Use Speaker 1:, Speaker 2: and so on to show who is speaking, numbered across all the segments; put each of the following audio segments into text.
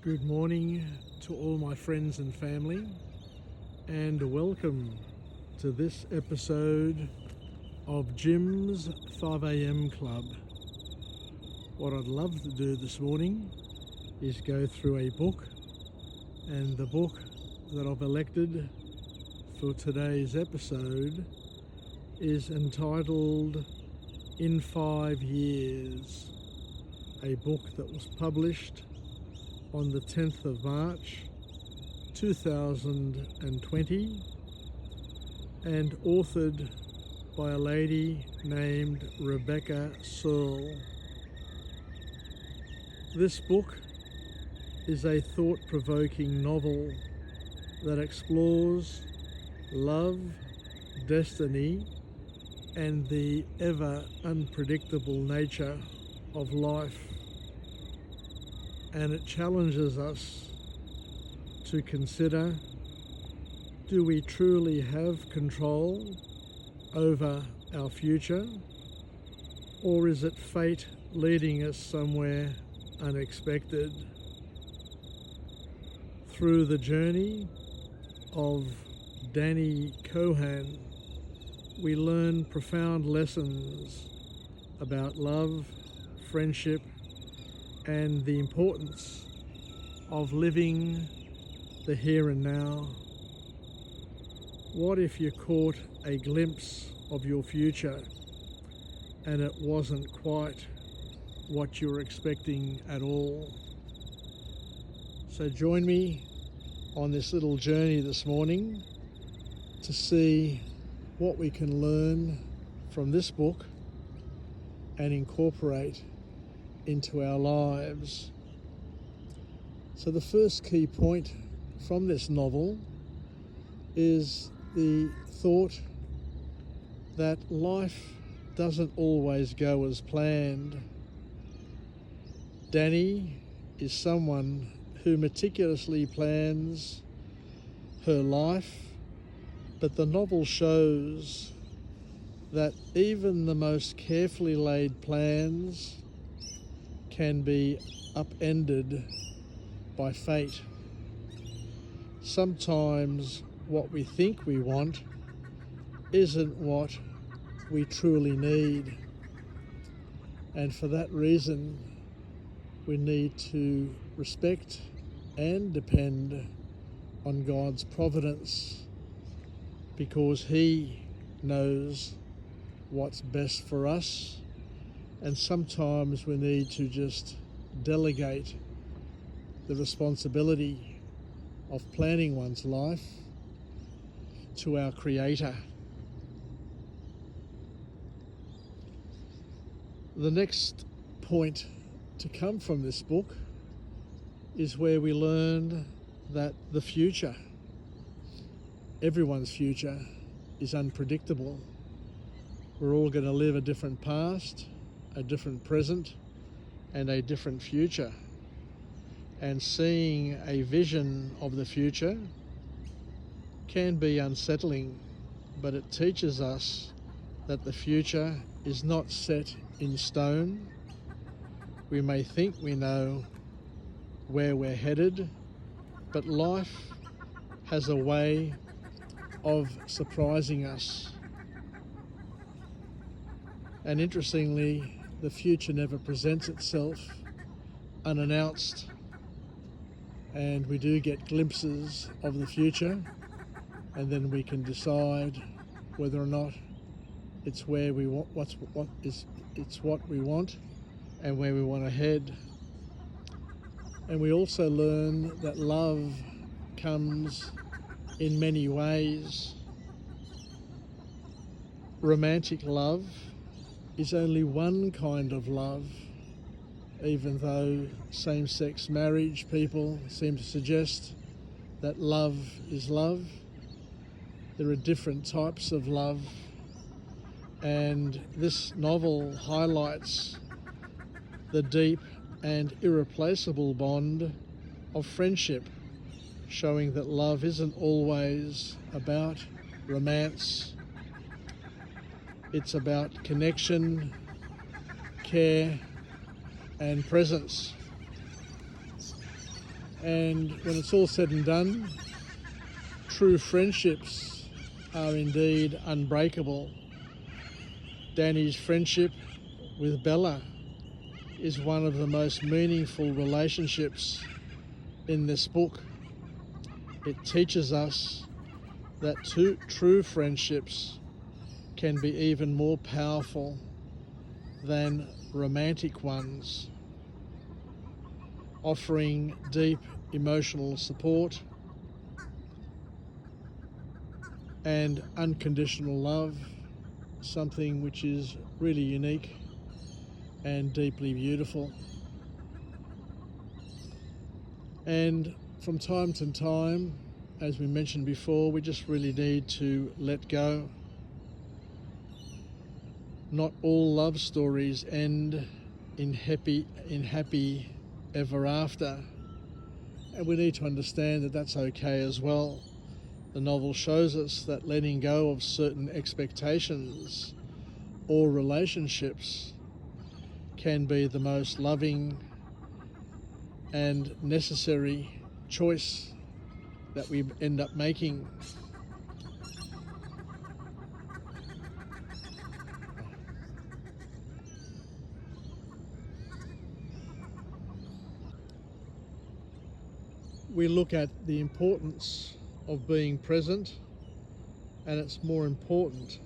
Speaker 1: Good morning to all my friends and family, and welcome to this episode of Jim's 5am Club. What I'd love to do this morning is go through a book, and the book that I've elected for today's episode is entitled In 5 Years, a book that was published on the 10th of March 2020 and authored by a lady named Rebecca Serle. This book is a thought-provoking novel that explores love, destiny, and the ever unpredictable nature of life. And it challenges us to consider, do we truly have control over our future, or is it fate leading us somewhere unexpected? Through the journey of Danny Cohen, we learn profound lessons about love, friendship, and the importance of living the here and now. What if you caught a glimpse of your future and it wasn't quite what you were expecting at all? So join me on this little journey this morning to see what we can learn from this book and incorporate into our lives. So the first key point from this novel is the thought that life doesn't always go as planned. Danny is someone who meticulously plans her life, but the novel shows that even the most carefully laid plans can be upended by fate. Sometimes what we think we want isn't what we truly need. And for that reason, we need to respect and depend on God's providence, because He knows what's best for us. And sometimes we need to just delegate the responsibility of planning one's life to our Creator. The next point to come from this book is where we learn that the future, everyone's future, is unpredictable. We're all going to live a different past, a different present, and a different future. And seeing a vision of the future can be unsettling, but it teaches us that the future is not set in stone. We may think we know where we're headed, but life has a way of surprising us. And interestingly, the future never presents itself unannounced, and we do get glimpses of the future, and then we can decide whether or not it's where we want, it's what we want and where we want to head. And we also learn that love comes in many ways. Romantic love is only one kind of love, even though same-sex marriage people seem to suggest that love is love. There are different types of love, and this novel highlights the deep and irreplaceable bond of friendship, showing that love isn't always about romance. It's about connection, care, and presence. And when it's all said and done, true friendships are indeed unbreakable. Danny's friendship with Bella is one of the most meaningful relationships in this book. It teaches us that true friendships can be even more powerful than romantic ones, offering deep emotional support and unconditional love, something which is really unique and deeply beautiful. And from time to time, as we mentioned before, we just really need to let go. Not all love stories end in happy ever after, and we need to understand that that's okay as well. The novel shows us that letting go of certain expectations or relationships can be the most loving and necessary choice that we end up making. We look at the importance of being present, and it's more important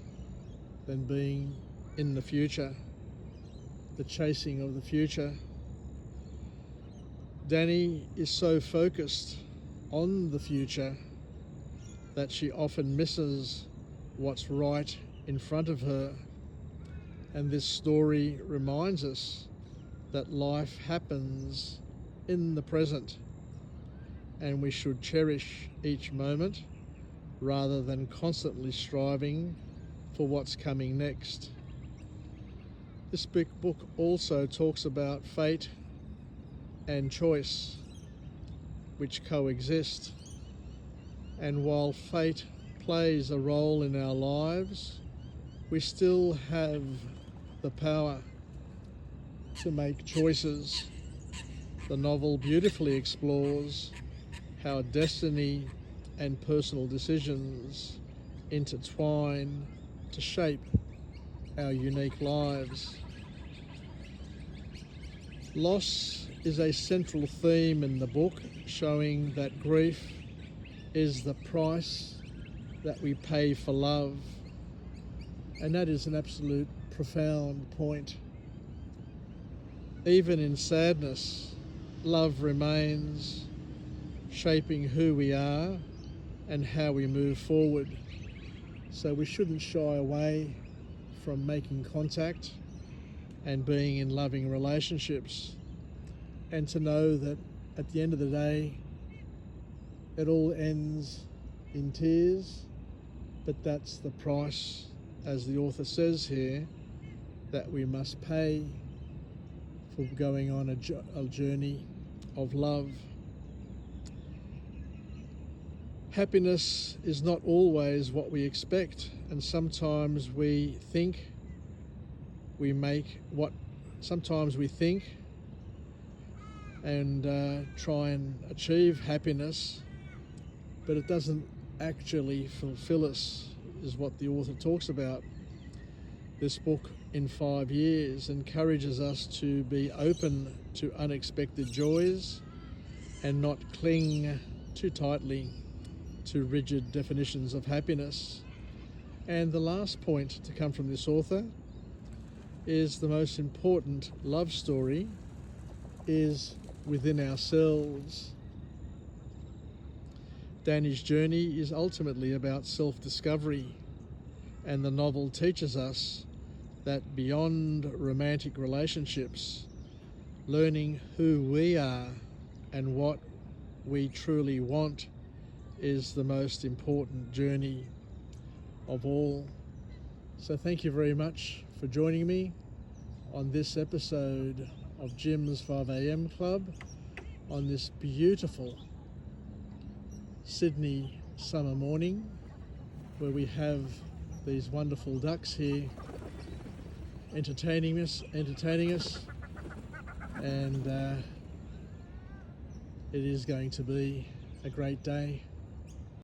Speaker 1: than being in the future, the chasing of the future. Danny is so focused on the future that she often misses what's right in front of her. And this story reminds us that life happens in the present, and we should cherish each moment rather than constantly striving for what's coming next. This big book also talks about fate and choice, which coexist. And while fate plays a role in our lives, we still have the power to make choices. The novel beautifully explores how destiny and personal decisions intertwine to shape our unique lives. Loss is a central theme in the book, showing that grief is the price that we pay for love. And that is an absolute profound point. Even in sadness, love remains, shaping who we are and how we move forward. So we shouldn't shy away from making contact and being in loving relationships, and to know that at the end of the day, it all ends in tears, but that's the price, as the author says here, that we must pay for going on a journey of love. Happiness is not always what we expect, and sometimes we think and try and achieve happiness, but it doesn't actually fulfill us, is what the author talks about. This book, in 5 years, encourages us to be open to unexpected joys and not cling too tightly to rigid definitions of happiness. And the last point to come from this author is the most important love story is within ourselves. Danny's journey is ultimately about self-discovery, and the novel teaches us that beyond romantic relationships, learning who we are and what we truly want is the most important journey of all. So thank you very much for joining me on this episode of Jim's 5am Club on this beautiful Sydney summer morning, where we have these wonderful ducks here entertaining us, and It is going to be a great day.